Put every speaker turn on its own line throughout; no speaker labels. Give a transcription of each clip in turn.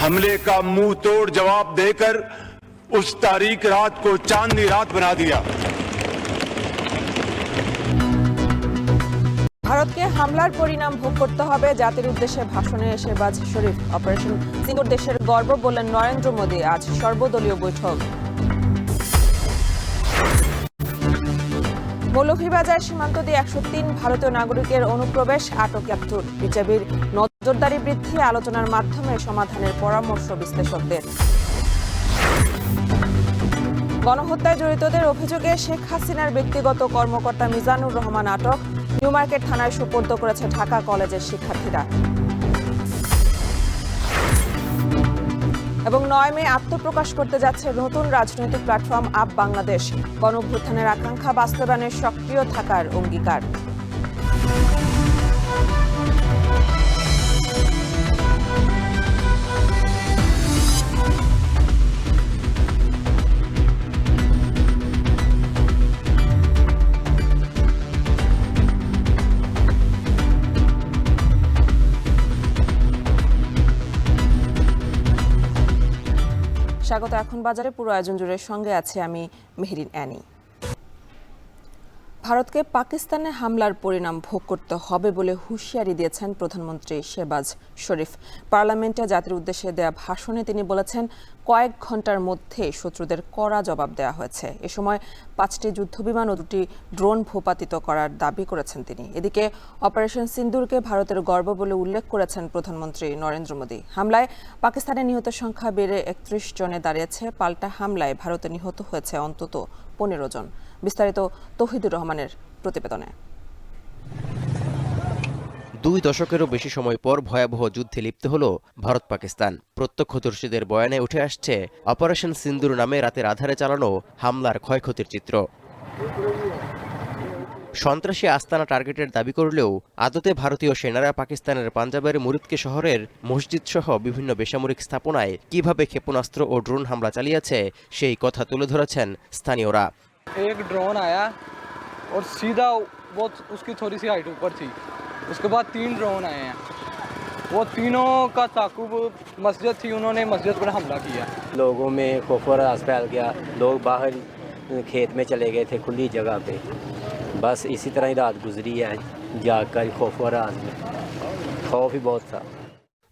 हमले का मुंह तोड़ जवाब देकर उस तारीख रात को चांदनी रात बना दिया।
ভারতকে হামলার পরিণাম ভোগ করতে হবে, জাতির উদ্দেশ্যে ভাষণে শেহবাজ শরীফ। অপারেশন সিন্দুর দেশের গর্ব বললেন নরেন্দ্র মোদী। আজ সর্বদলীয় বৈঠক। মৌলভীবাজার সীমান্ত দিয়ে 103 ভারতীয় নাগরিকের অনুপ্রবেশ, আটক 71। বিজেপির নজরদারি বৃদ্ধি, আলোচনার মাধ্যমে সমাধানের পরামর্শ বিশ্লেষকদের। গণহত্যায় জড়িতদের অভিযোগে শেখ হাসিনার ব্যক্তিগত কর্মকর্তা মিজানুর রহমান আটক। নিউ মার্কেট থানায় সোপর্দ করেছে ঢাকা কলেজের শিক্ষার্থীরা। এবং 9 মে আত্মপ্রকাশ করতে যাচ্ছে নতুন রাজনৈতিক প্ল্যাটফর্ম আপ বাংলাদেশ। গণঅভ্যুত্থানের আকাঙ্ক্ষা বাস্তবায়নে সক্রিয় থাকার অঙ্গীকার। স্বাগত। এখন বাজারে পুরো আয়োজন জুড়ে সঙ্গে আছে আমি মেহরিন অ্যানি। ভারতকে পাকিস্তানে হামলার পরিণাম ভোগ করতে হবে বলে হুঁশিয়ারি দিয়েছেন প্রধানমন্ত্রী শেহবাজ শরীফ। পার্লামেন্টে জাতির উদ্দেশ্যে দেয়া ভাষণে তিনি বলেছেন, কয়েক ঘন্টার মধ্যে শত্রুদের কড়া জবাব দেওয়া হয়েছে। এ সময় 5টি যুদ্ধবিমান ও 2টি ড্রোন ভূপাতিত করার দাবি করেছেন তিনি। এদিকে অপারেশন সিন্দুরকে ভারতের গর্ব বলে উল্লেখ করেছেন প্রধানমন্ত্রী নরেন্দ্র মোদী। হামলায় পাকিস্তানের নিহতের সংখ্যা বেড়ে 31 জনে দাঁড়িয়েছে। পাল্টা হামলায় ভারতে নিহত হয়েছে অন্তত 15 জন। বিস্তারিত তৌহিদুর রহমানের প্রতিবেদনে।
2 দশকেরও বেশি সময় পর ভয়াবহ যুদ্ধে লিপ্ত হল ভারত পাকিস্তান। প্রত্যক্ষদর্শীদের বয়ানে উঠে আসছে অপারেশন সিন্দুর নামে রাতের আধারে চালানো হামলার ক্ষয়ক্ষতির চিত্র। সন্ত্রাসী আস্তানা টার্গেটের দাবি করলেও আদতে ভারতীয় সেনারা পাকিস্তানের পাঞ্জাবের মুরিদকে শহরের মসজিদ সহ বিভিন্ন বেসামরিক স্থাপনায় কিভাবে ক্ষেপণাস্ত্র ও ড্রোন হামলা চালিয়েছে সেই কথা তুলে ধরেছেন স্থানীয়রা।
एक ड्रोन आया और सीधा वो उसकी थोड़ी सी हाइट ऊपर थी। उसके बाद 3 ड्रोन आए हैं, वो तीनों का ताकुब मस्जिद थी, उन्होंने मस्जिद पर हमला किया।
लोगों में खौफ और राज फैल गया, लोग बाहर खेत में चले गए थे खुली जगह पे। बस इसी तरह ही रात गुजरी है, जाकर खौफ और राज में खौफ ही बहुत था।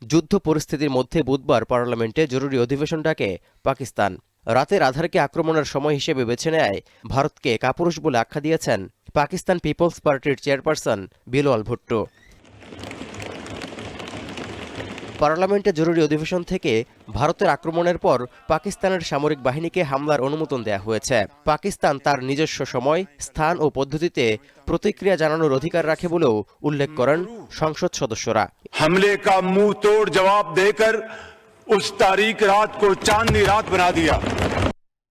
যুদ্ধ পরিস্থিতির মধ্যে বুধবার পার্লামেন্টে জরুরি অধিবেশন ডাকে পাকিস্তান। রাতের আধারকে আক্রমণের সময় হিসেবে বেছে নেয় ভারতকে কাপুরুষ বলে আখ্যা দিয়েছেন পাকিস্তান পিপলস পার্টির চেয়ারপারসন বিলাওয়াল ভুট্টো। পার্লামেন্টে জরুরি অধিবেশন থেকে ভারতের আক্রমণের পর পাকিস্তানের সামরিক বাহিনীকে হামলার অনুমোদন দেয়া হয়েছে। পাকিস্তান তার নিজস্ব সময়, স্থান ও পদ্ধতিতে প্রতিক্রিয়া জানানোর অধিকার রাখে বলেও উল্লেখ করেন সংসদ সদস্যরা।
हमले का मुंह तोड़ जवाब देकर उस तारीख रात को चांदनी रात बना दिया।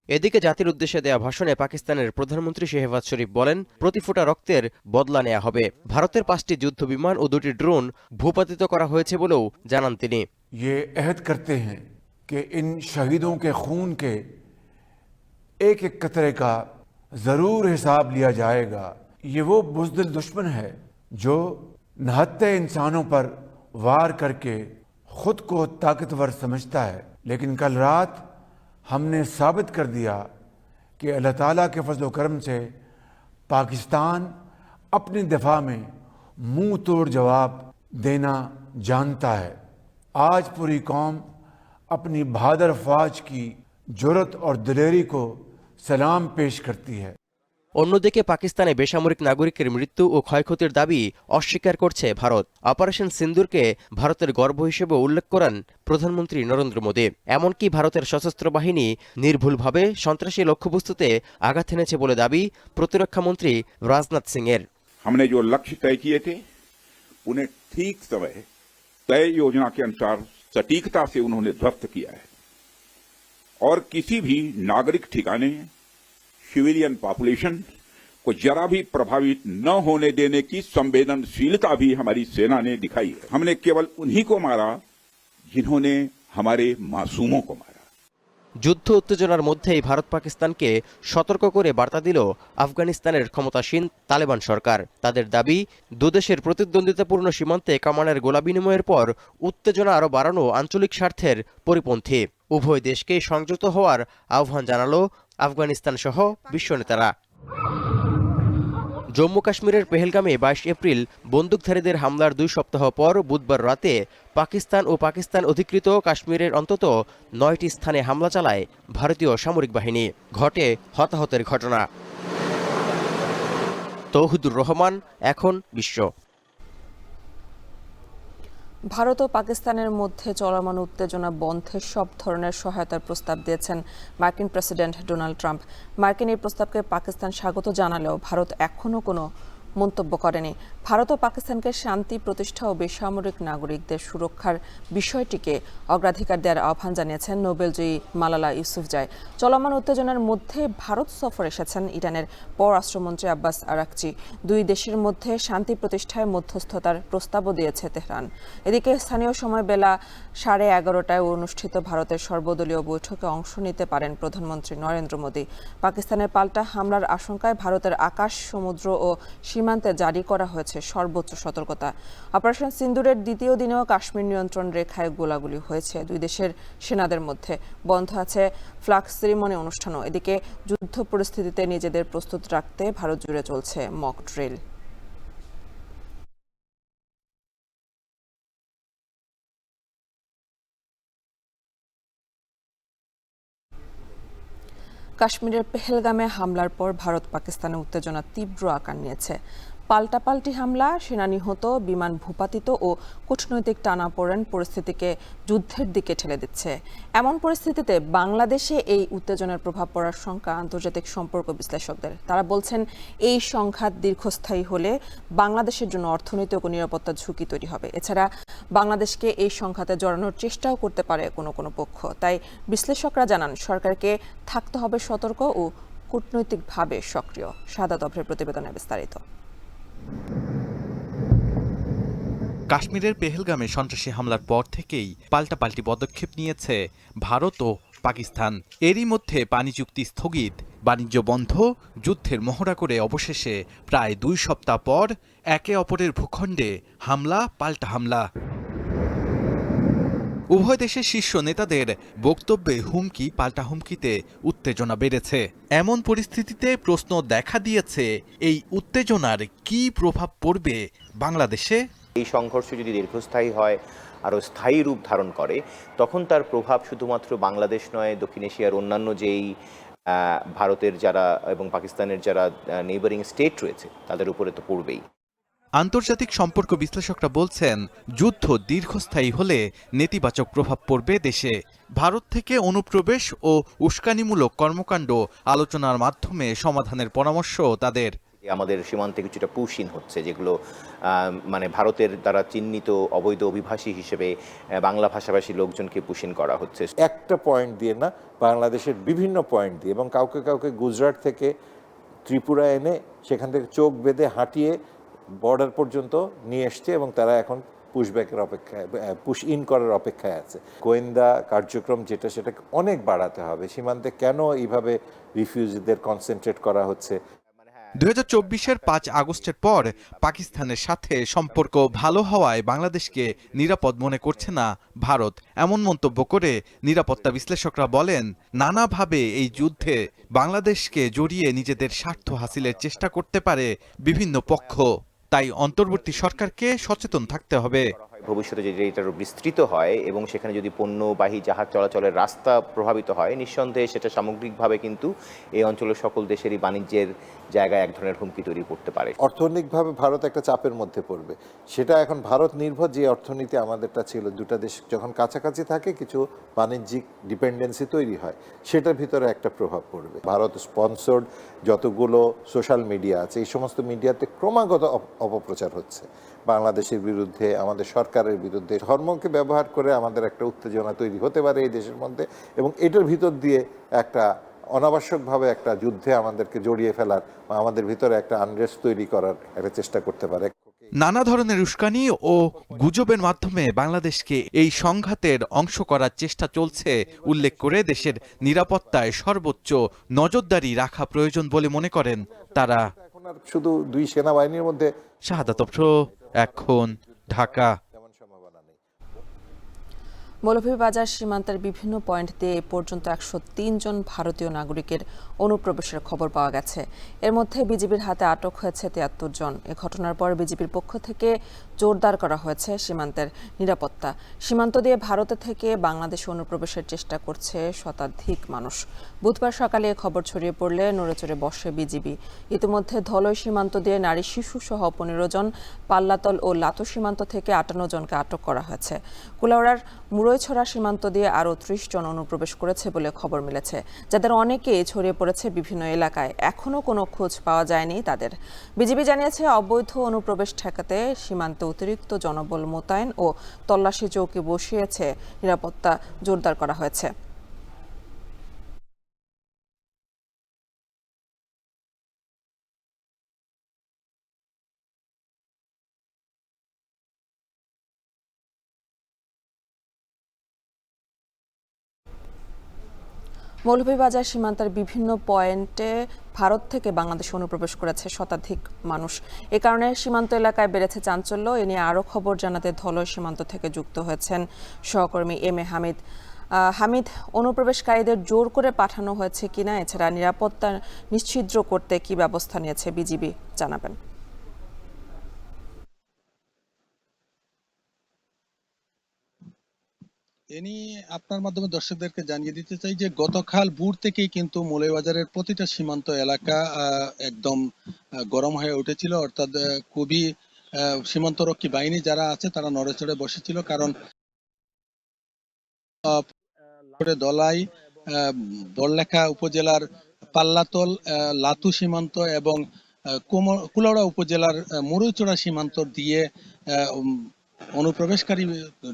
এদিকে জাতির উদ্দেশ্যে দেয়া ভাষণে পাকিস্তানের প্রধানমন্ত্রী শেহবাজ শরীফ বলেন, প্রতি ফোঁটা রক্তের বদলা নেওয়া হবে। ভারতের 5টি যুদ্ধবিমান ও 2টি ড্রোন ভূপাতিত করা হয়েছে বলেও জানান তিনি।
ये अहद करते हैं कि इन शहीदों के खून के एक एक कतरे का जरूर हिसाब लिया जाएगा। ये वो बुज़दिल दुश्मन है जो नहत्ते इंसानों पर वार करके खुद को ताकतवर समझता है, लेकिन कल रात हमने साबित कर दिया कि अल्लाह ताला के फजल करम से पाकिस्तान अपनी दिफा में मुंह तोड़ जवाब देना जानता है। आज पूरी कौम अपनी बहादुर फौज की जुर्रत और दिलेरी को सलाम पेश करती है।
অন্যদিকে পাকিস্তানে বেসামরিক নাগরিকের মৃত্যু ও ক্ষয়ক্ষতির দাবি অস্বীকার করছে ভারত। অপারেশন সিন্দুরকে ভারতের গর্ব হিসেবে উল্লেখ করেন প্রধানমন্ত্রী নরেন্দ্র মোদী। এমনকি ভারতের সশস্ত্র বাহিনী নির্ভুলভাবে সন্ত্রাসী লক্ষ্যবস্তুতে আঘাত এনেছে বলে দাবি প্রতিরক্ষামন্ত্রী রাজনাথ সিং এর।
हमने जो लक्ष्य तय किए थे उन्हें ठीक समय तय योजना के अनुसार सटीकता से उन्होंने ध्वस्त किया है और किसी भी नागरिक ठिकाने सिविलियन पॉपुलेशन को जरा भी प्रभावित न होने देने की संवेदनशीलता भी हमारी सेना ने दिखाई है। हमने केवल उन्हीं को मारा जिन्होंने हमारे मासूमों को मारा।
যুদ্ধ উত্তেজনার মধ্যেই ভারত পাকিস্তানকে সতর্ক করে বার্তা দিল আফগানিস্তানের ক্ষমতাসীন তালেবান সরকার। তাদের দাবি, দুদেশের প্রতিদ্বন্দ্বিতাপূর্ণ সীমান্তে কামানের গোলা বিনিময়ের পর উত্তেজনা আরও বাড়ানো আঞ্চলিক স্বার্থের পরিপন্থী। উভয় দেশকে সংযত হওয়ার আহ্বান জানালো আফগানিস্তান সহ বিশ্ব নেতারা। জম্মু কাশ্মীরের পেহেলগামে 22 এপ্রিল বন্দুকধারীদের হামলার 2 সপ্তাহ পর বুধবার রাতে পাকিস্তান ও পাকিস্তান অধিকৃত কাশ্মীরের অন্তত 9টি স্থানে হামলা চালায় ভারতীয় সামরিক বাহিনী। ঘটে হতাহতের ঘটনা। তৌহিদুর রহমান, এখন বিশ্ব।
ভারত ও পাকিস্তানের মধ্যে চলমান উত্তেজনা বন্ধে সব ধরনের সহায়তার প্রস্তাব দিয়েছেন মার্কিন প্রেসিডেন্ট ডোনাল্ড ট্রাম্প। মার্কিন এই প্রস্তাবকে পাকিস্তান স্বাগত জানালেও ভারত এখনও কোনো মন্তব্য করেনি। ভারত ও পাকিস্তানকে শান্তি প্রতিষ্ঠা ও বেসামরিক নাগরিকদের সুরক্ষার বিষয়টিকে অগ্রাধিকার দেওয়ার আহ্বান জানিয়েছেন নোবেলজয়ী মালালা ইউসুফজাই। চলমান উত্তেজনার মধ্যে ভারত সফর এসেছেন ইরানের পররাষ্ট্রমন্ত্রী আব্বাস আরাকচি। দুই দেশের মধ্যে শান্তি প্রতিষ্ঠায় মধ্যস্থতার প্রস্তাবও দিয়েছে তেহরান। এদিকে স্থানীয় সময় বেলা 11:30টায় অনুষ্ঠিত ভারতের সর্বদলীয় বৈঠকে অংশ নিতে পারেন প্রধানমন্ত্রী নরেন্দ্র মোদী। পাকিস্তানের পাল্টা হামলার আশঙ্কায় ভারতের আকাশ, সমুদ্র ও সীমান্তে জারি করা হয়েছে সর্বোচ্চ সতর্কতা। অপারেশন সিন্দুরের দ্বিতীয় দিনেও কাশ্মীর নিয়ন্ত্রণ রেখায় গোলাগুলি হয়েছে দুই দেশের সেনাদের মধ্যে। বন্ধ আছে ফ্ল্যাগ সেরিমনি অনুষ্ঠানও। এদিকে যুদ্ধ পরিস্থিতিতে নিজেদের প্রস্তুত রাখতে ভারত জুড়ে চলছে মক ড্রিল। কাশ্মীরের পেহেলগামে হামলার পর ভারত পাকিস্তানে উত্তেজনা তীব্র আকার নিয়েছে। পাল্টাপাল্টি হামলা, সেনা নিহত, বিমান ভূপাতিত ও কূটনৈতিক টানাপোড়েন পরিস্থিতিকে যুদ্ধের দিকে ঠেলে দিচ্ছে। এমন পরিস্থিতিতে বাংলাদেশে এই উত্তেজনার প্রভাব পড়ার শঙ্কা আন্তর্জাতিক সম্পর্ক বিশ্লেষকদের। তারা বলছেন, এই সংঘাত দীর্ঘস্থায়ী হলে বাংলাদেশের জন্য অর্থনৈতিক ও নিরাপত্তার ঝুঁকি তৈরি হবে। এছাড়া বাংলাদেশকে এই সংঘাতে জড়ানোর চেষ্টাও করতে পারে কোনো পক্ষ। তাই বিশ্লেষকরা জানান, সরকারকে থাকতে হবে সতর্ক ও কূটনৈতিকভাবে সক্রিয়। সাদা দভরের প্রতিবেদনে বিস্তারিত।
কাশ্মীরের পেহেলগামে সন্ত্রাসী হামলার পর থেকেই পাল্টাপাল্টি পদক্ষেপ নিয়েছে ভারত ও পাকিস্তান। এরই মধ্যে পানি চুক্তি স্থগিত, বাণিজ্য বন্ধ, যুদ্ধের মহড়া করে অবশেষে প্রায় 2 সপ্তাহ পর একে অপরের ভূখণ্ডে হামলা পাল্টা হামলা। উভয় দেশের শীর্ষ নেতাদের বক্তব্যে হুমকি পাল্টা হুমকিতে উত্তেজনা বেড়েছে। এমন পরিস্থিতিতে প্রশ্ন দেখা দিয়েছে, এই উত্তেজনার কী প্রভাব পড়বে বাংলাদেশে?
এই সংঘর্ষ যদি দীর্ঘস্থায়ী হয়, আরও স্থায়ী রূপ ধারণ করে, তখন তার প্রভাব শুধুমাত্র বাংলাদেশ নয়, দক্ষিণ এশিয়ার অন্যান্য যেই ভারতের যারা এবং পাকিস্তানের যারা নেইবারিং স্টেট রয়েছে তাদের উপরে তো পড়বেই।
আন্তর্জাতিক সম্পর্ক বিশ্লেষকরা বলছেন, যুদ্ধ দীর্ঘস্থায়ী হলে নেতিবাচক প্রভাব পড়বে দেশে। ভারত থেকে অনুপ্রবেশ ও উস্কানিমূলক কর্মকাণ্ড আলোচনার মাধ্যমে সমাধানের পরামর্শ তাদের।
আমাদের সীমান্তে কিছুটা পুশিন হচ্ছে, যেগুলো মানে ভারতের দ্বারা চিহ্নিত অবৈধ অভিবাসী হিসেবে বাংলা ভাষাভাষী লোকজনকে পুশিন করা হচ্ছে।
একটা পয়েন্ট দিয়ে না, বাংলাদেশের বিভিন্ন পয়েন্ট দিয়ে, এবং কাউকে কাউকে গুজরাট থেকে ত্রিপুরা এনে সেখান থেকে চোখ বেঁধে হাঁটিয়ে বর্ডার পর্যন্ত নিয়ে এসছে, এবং তারা এখন পুশব্যাকের অপেক্ষায়, পুশ ইন করার অপেক্ষায় আছে। গোয়েন্দা কার্যক্রম যেটা, সেটাকে অনেক বাড়াতে হবে। সীমান্তে কেন এইভাবে রিফিউজিদের কনসেন্ট্রেট করা হচ্ছে?
2024-এর 5 আগস্টের পর পাকিস্তানের সাথে সম্পর্ক ভালো হওয়ায় বাংলাদেশকে নিরাপদ মনে করছে না ভারত। এমন মন্তব্য করে নিরাপত্তা বিশ্লেষকরা বলেন, নানাভাবে এই যুদ্ধে বাংলাদেশকে জড়িয়ে নিজেদের স্বার্থ হাসিলের চেষ্টা করতে পারে বিভিন্ন পক্ষ। তাই অন্তর্বর্তী সরকারকে সচেতন থাকতে হবে।
ভবিষ্যতে যদি এটা বিস্তৃত হয় এবং সেখানে যদি পণ্যবাহী জাহাজ চলাচলের রাস্তা প্রভাবিত হয়, নিঃসন্দেহে সেটা সামগ্রিকভাবে কিন্তু এই অঞ্চলের সকল দেশেরই বাণিজ্যের জায়গায় এক ধরনের হুমকি তৈরি করতে পারে।
অর্থনৈতিকভাবে ভারত একটা চাপের মধ্যে পড়বে। সেটা এখন ভারত নির্ভর যে অর্থনীতি আমাদেরটা ছিল, দুটা দেশ যখন কাছাকাছি থাকে কিছু বাণিজ্যিক ডিপেন্ডেন্সি তৈরি হয়, সেটার ভিতরে একটা প্রভাব পড়বে। ভারত স্পন্সর্ড যতগুলো সোশ্যাল মিডিয়া আছে, এই সমস্ত মিডিয়াতে ক্রমাগত অপপ্রচার হচ্ছে বাংলাদেশের বিরুদ্ধে, আমাদের সরকারের বিরুদ্ধে। ধর্মকে ব্যবহার করে আমাদের একটা উত্তেজনা তৈরি হতে পারে এই দেশের মধ্যে, এবং এটার ভিতর দিয়ে একটা অনাবশ্যকভাবে একটা যুদ্ধে আমাদেরকে জড়িয়ে ফেলার বা আমাদের ভিতরে একটা আনরেস্ট তৈরি করার একটা চেষ্টা করতে পারে।
নানা ধরনের উস্কানি ও গুজবের মাধ্যমে বাংলাদেশকে এই সংঘাতের অংশ করার চেষ্টা চলছে উল্লেখ করে দেশের নিরাপত্তায় সর্বোচ্চ নজরদারি রাখা প্রয়োজন বলে মনে করেন তারা।
এখন আর শুধু দুই সেনাবাহিনীর মধ্যে
শাহাদাত অফ্র, এখন, ঢাকা।
মৌলভীবাজার সীমান্তের বিভিন্ন পয়েন্ট দিয়ে এ পর্যন্ত 103 জন ভারতীয় নাগরিকের অনুপ্রবেশের খবর পাওয়া গেছে। এর মধ্যে বিজিবির হাতে আটক হয়েছে 73 জন। এ ঘটনার পর বিজিবির পক্ষ থেকে জোরদার করা হয়েছে সীমান্তের নিরাপত্তা। সীমান্ত দিয়ে ভারতে থেকে বাংলাদেশে অনুপ্রবেশের চেষ্টা করছে শতাধিক মানুষ। বুধবার সকালে এ খবর ছড়িয়ে পড়লে নড়েচড়ে বসে বিজিবি। ইতিমধ্যে ধলই সীমান্ত দিয়ে নারী শিশু সহ 15 জন, পাল্লাতল ও লাতু সীমান্ত থেকে 58 জনকে আটক করা হয়েছে। কুলাউড়ার মুরইছড়া সীমান্ত দিয়ে আরও 30 জন অনুপ্রবেশ করেছে বলে খবর মিলেছে, যাদের অনেকেই ছড়িয়ে পড়েছে বিভিন্ন এলাকায়। এখনও কোনো খোঁজ পাওয়া যায়নি তাদের। বিজিবি জানিয়েছে, অবৈধ অনুপ্রবেশ ঠেকাতে সীমান্তে অতিরিক্ত জনবল মোতায়েন ও তল্লাশি চৌকি বসিয়েছে, নিরাপত্তা জোরদার করা হয়েছে। মৌলভীবাজার সীমান্তের বিভিন্ন পয়েন্টে ভারত থেকে বাংলাদেশে অনুপ্রবেশ করেছে শতাধিক মানুষ। এ কারণে সীমান্ত এলাকায় বেড়েছে চাঞ্চল্য। এ নিয়ে আরও খবর জানাতে ধলই সীমান্ত থেকে যুক্ত হয়েছেন সহকর্মী এম এ হামিদ। হামিদ, অনুপ্রবেশকারীদের জোর করে পাঠানো হয়েছে কিনা, এছাড়া নিরাপত্তা নিশ্চিদ্র করতে কি ব্যবস্থা নিয়েছে বিজিবি, জানাবেন।
এ নিয়ে আপনার মাধ্যমে দর্শকদেরকে জানিয়ে দিতে চাই যে গতকাল ভোর থেকেই কিন্তু মৌলভীবাজারের প্রতিটা সীমান্ত এলাকা একদম গরম হয়ে উঠেছিল, অর্থাৎ খুবই সীমান্তরক্ষী বাহিনী যারা আছে তারা নড়েচড়ে বসেছিল। কারণ দলাই, বড়লেখা উপজেলার পাল্লাতল, লাতু সীমান্ত এবং কুলাউড়া উপজেলার মুরইছড়া সীমান্ত দিয়ে অনুপ্রবেশকারী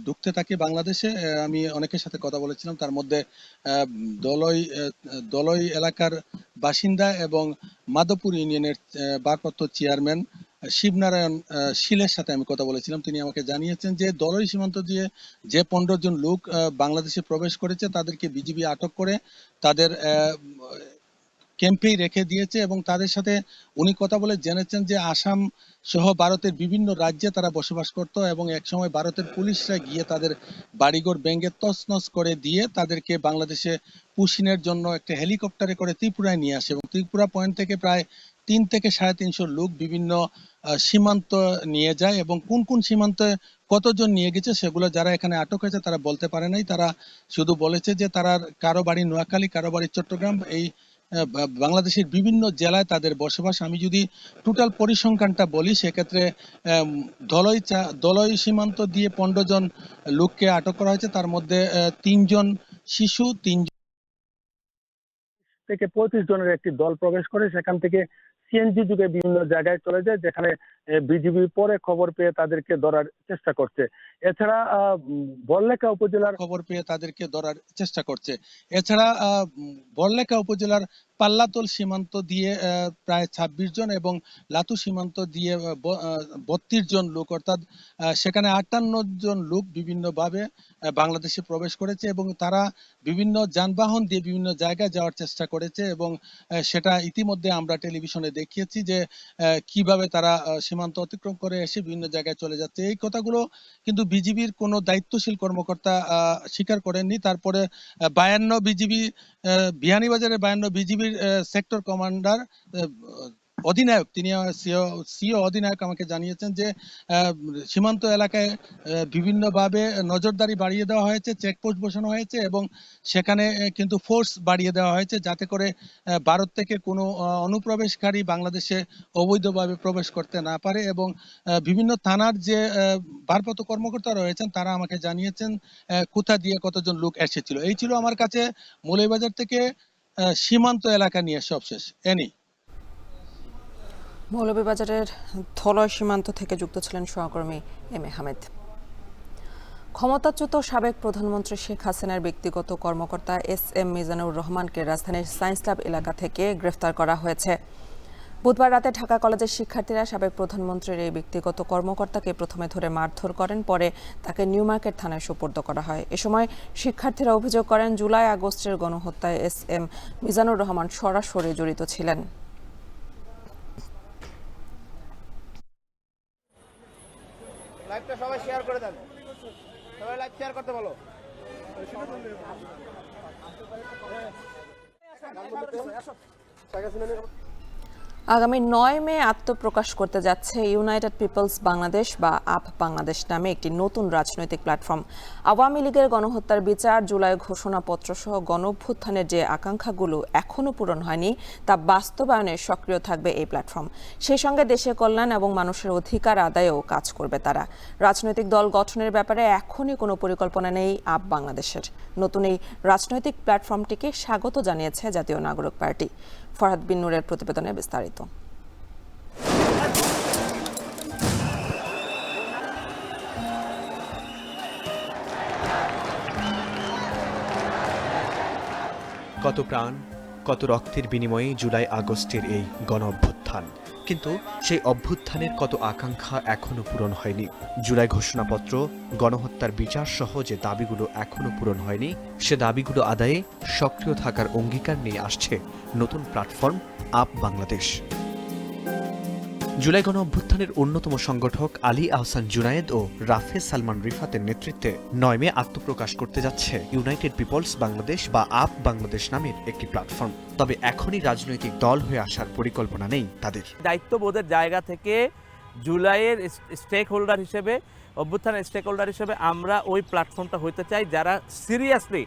ঢুকতে থাকে বাংলাদেশে। আমি অনেকের সাথে কথা বলেছিলাম, তার মধ্যে দলই এলাকার বাসিন্দা এবং মাধবপুর ইউনিয়নের ভারপ্রাপ্ত চেয়ারম্যান শিবনারায়ণ শীলের সাথে আমি কথা বলেছিলাম। তিনি আমাকে জানিয়েছেন যে দলই সীমান্ত দিয়ে যে 15 জন লোক বাংলাদেশে প্রবেশ করেছে তাদেরকে বিজিবি আটক করে তাদের ক্যাম্পেই রেখে দিয়েছে এবং তাদের সাথে উনি কথা বলে জেনেছেন যে আসাম সহ ভারতের বিভিন্ন রাজ্যে তারা বসবাস করত এবং একসময় ভারতের পুলিশরা গিয়ে তাদের বাড়িঘর ভেঙে তছনছ করে দিয়ে তাদেরকে বাংলাদেশে পুশিনের জন্য একটা হেলিকপ্টারে করে ত্রিপুরায় নিয়ে আসে এবং ত্রিপুরা পয়েন্ট থেকে প্রায় 3 থেকে 350 লোক বিভিন্ন সীমান্ত নিয়ে যায় এবং কোন কোন সীমান্তে কতজন নিয়ে গেছে সেগুলো যারা এখানে আটক হয়েছে তারা বলতে পারে নাই। তারা শুধু বলেছে যে তারা কারো বাড়ি নোয়াখালী, কারো বাড়ি চট্টগ্রাম, এই বাংলাদেশের বিভিন্ন জেলায় তাদের বসবাস। আমি যদি টোটাল পরিসংখ্যানটা বলি সেক্ষেত্রে ধলই সীমান্ত দিয়ে 15 জন লোককে আটক করা হয়েছে, তার মধ্যে 3 জন শিশু, 3 থেকে 35 জনের একটি দল প্রবেশ করে সেখান থেকে সিএনজি যুগে বিভিন্ন জায়গায় চলে যায়, যেখানে বিজিবি পরে খবর পেয়ে তাদেরকে ধরার চেষ্টা করছে। এছাড়া বড়লেখা উপজেলার খবর পেয়ে তাদেরকে ধরার চেষ্টা করছে। এছাড়া বড়লেখা উপজেলার পাল্লাতল সীমান্ত দিয়ে প্রায় 26 জন এবং লাতু সীমান্ত দিয়ে 32 জন লোক, অর্থাৎ সেখানে 58 জন লোক বিভিন্নভাবে বাংলাদেশে প্রবেশ করেছে এবং তারা বিভিন্ন যানবাহন দিয়ে বিভিন্ন জায়গায় যাওয়ার চেষ্টা করেছে এবং সেটা ইতিমধ্যে আমরা টেলিভিশনে দেখিয়েছি যে কিভাবে তারা সীমান্ত অতিক্রম করে এসে বিভিন্ন জায়গায় চলে যাচ্ছে। এই কথাগুলো কিন্তু বিজিবির কোনো দায়িত্বশীল কর্মকর্তা স্বীকার করেননি। তারপরে 52 বিজিবি বিয়ানীবাজারের 52 বিজিবির সেক্টর কমান্ডার অধিনায়ক, তিনি সিও অধিনায়ক আমাকে জানিয়েছেন যে সীমান্ত এলাকায় বিভিন্নভাবে নজরদারি বাড়িয়ে দেওয়া হয়েছে, চেকপোস্ট বসানো হয়েছে এবং সেখানে কিন্তু ফোর্স বাড়িয়ে দেওয়া হয়েছে যাতে করে ভারত থেকে কোনো অনুপ্রবেশকারী বাংলাদেশে অবৈধভাবে প্রবেশ করতে না পারে। এবং বিভিন্ন থানার যে ভারপ্রাপ্ত কর্মকর্তা রয়েছেন তারা আমাকে জানিয়েছেন কোথা দিয়ে কতজন লোক এসেছিল। এই ছিল আমার কাছে মৌলভীবাজার থেকে সীমান্ত এলাকা নিয়ে সবশেষ। এনি
মৌলভীবাজারের ধলই সীমান্ত থেকে যুক্ত ছিলেন সহকর্মী এম এ হামিদ। ক্ষমতাচ্যুত সাবেক প্রধানমন্ত্রী শেখ হাসিনার ব্যক্তিগত কর্মকর্তা এস এম মিজানুর রহমানকে রাজধানীর সায়েন্স ল্যাব এলাকা থেকে গ্রেফতার করা হয়েছে। বুধবার রাতে ঢাকা কলেজের শিক্ষার্থীরা সাবেক প্রধানমন্ত্রীর এই ব্যক্তিগত কর্মকর্তাকে প্রথমে ধরে মারধর করেন, পরে তাকে নিউ মার্কেট থানায় সোপর্দ করা হয়। এ সময় শিক্ষার্থীরা অভিযোগ করেন, জুলাই আগস্টের গণহত্যায় SM মিজানুর রহমান সরাসরি জড়িত ছিলেন।
লাইভটা সবাই শেয়ার করে দেন, সবাই লাইভ শেয়ার করতে বলো।
আগামী 9 মে আত্মপ্রকাশ করতে যাচ্ছে ইউনাইটেড পিপলস বাংলাদেশ বা আপ বাংলাদেশ নামে একটি নতুন রাজনৈতিক প্ল্যাটফর্ম। আওয়ামী লীগের গণহত্যার বিচার, জুলাই ঘোষণাপত্র সহ গণঅভ্যুত্থানের যে আকাঙ্ক্ষাগুলো এখনও পূরণ হয়নি তা বাস্তবায়নে সক্রিয় থাকবে এই প্ল্যাটফর্ম। সেই সঙ্গে দেশের কল্যাণ এবং মানুষের অধিকার আদায়েও কাজ করবে তারা। রাজনৈতিক দল গঠনের ব্যাপারে এখনই কোনো পরিকল্পনা নেই আপ বাংলাদেশের। নতুন এই রাজনৈতিক প্ল্যাটফর্মটিকে স্বাগত জানিয়েছে জাতীয় নাগরিক পার্টি। ফরহাদ বিন নূরের প্রতিবেদনে বিস্তারিত।
কত প্রাণ, কত রক্তের বিনিময়ে জুলাই আগস্টের এই গণ অভ্যুত্থান, কিন্তু সেই অভ্যুত্থানের কত আকাঙ্ক্ষা এখনো পূরণ হয়নি। জুলাই ঘোষণাপত্র, গণহত্যার বিচার সহ যে দাবিগুলো এখনো পূরণ হয়নি, সে দাবিগুলো আদায়ে সক্রিয় থাকার অঙ্গীকার নিয়ে আসছে নতুন প্ল্যাটফর্ম আপ বাংলাদেশ। জুলাই গণ অভ্যুত্থানের অন্যতম সংগঠক আলী আহসান জুনায়েদ ও রাফে সালমান রিফাতের নেতৃত্বে 9 মে আত্মপ্রকাশ করতে যাচ্ছে ইউনাইটেড পিপলস বাংলাদেশ বা আপ বাংলাদেশ নামের একটি প্ল্যাটফর্ম। তবে এখনই রাজনৈতিক দল হয়ে আসার পরিকল্পনা নেই তাদের।
দায়িত্ববোধের জায়গা থেকে জুলাইয়ের স্টেক হোল্ডার হিসেবে, অভ্যুত্থানের স্টেক হোল্ডার হিসেবে আমরা ওই প্ল্যাটফর্মটা হইতে চাই যারা সিরিয়াসলি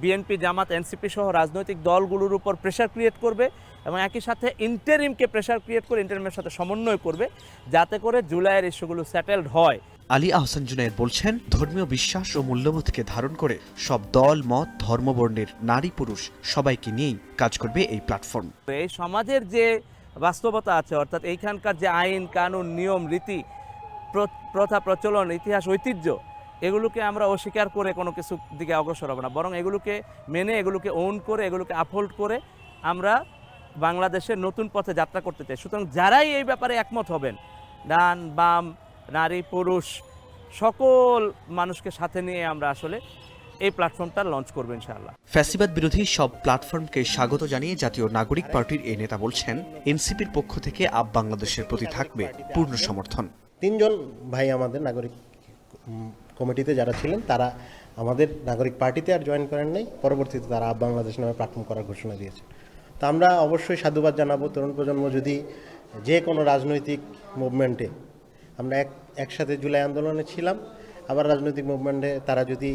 বিএনপি, জামাত, এনসিপি সহ রাজনৈতিক দলগুলোর উপর প্রেশার ক্রিয়েট করবে এবং একই সাথে ইন্টারিমকে প্রেশার ক্রিয়েট করে ইন্টারিমের সাথে সমন্বয় করবে, যাতে করে জুলাইয়ের ইস্যুগুলো সেটেলড হয়।
আলী আহসান জুনায়েদ বলছেন, ধর্মীয় বিশ্বাস ও মূল্যবোধকে ধারণ করে সব দল, মত, ধর্মবর্ণের নারী পুরুষ সবাইকে নিয়েই কাজ করবে এই প্ল্যাটফর্ম।
এই সমাজের যে বাস্তবতা আছে, অর্থাৎ এইখানকার যে আইন কানুন, নিয়ম রীতি, প্রথা প্রচলন, ইতিহাস, ঐতিহ্য, এগুলোকে আমরা অস্বীকার করে কোনো কিছু দিকে অগ্রসর হব না, বরং এগুলোকে মেনে, এগুলোকে ওন করে, এগুলোকে আপহোল্ড করে আমরা বাংলাদেশের নতুন পথে যাত্রা করতে চাই। সুতরাং যারাই এই ব্যাপারে একমত হবেন, ডান বাম, নারী পুরুষ, সকল মানুষকে সাথে নিয়ে আমরা আসলে এই প্ল্যাটফর্মটা লঞ্চ করবো ইনশাআল্লাহ।
ফ্যাসিবাদ বিরোধী সব প্ল্যাটফর্মকে স্বাগত জানিয়ে জাতীয় নাগরিক পার্টির এই নেতা বলছেন, এনসিপির পক্ষ থেকে আপ বাংলাদেশের প্রতি থাকবে পূর্ণ সমর্থন।
3 জন ভাই আমাদের নাগরিক কমিটিতে যারা ছিলেন, তারা আমাদের নাগরিক পার্টিতে আর জয়েন করেন নাই, পরবর্তীতে তারা আপ বাংলাদেশ নামে প্ল্যাটফর্ম করার ঘোষণা দিয়েছে। তো আমরা অবশ্যই সাধুবাদ জানাবো তরুণ প্রজন্ম যদি যে কোনো রাজনৈতিক মুভমেন্টে, আমরা একসাথে জুলাই আন্দোলনে ছিলাম, আবার রাজনৈতিক মুভমেন্টে তারা যদি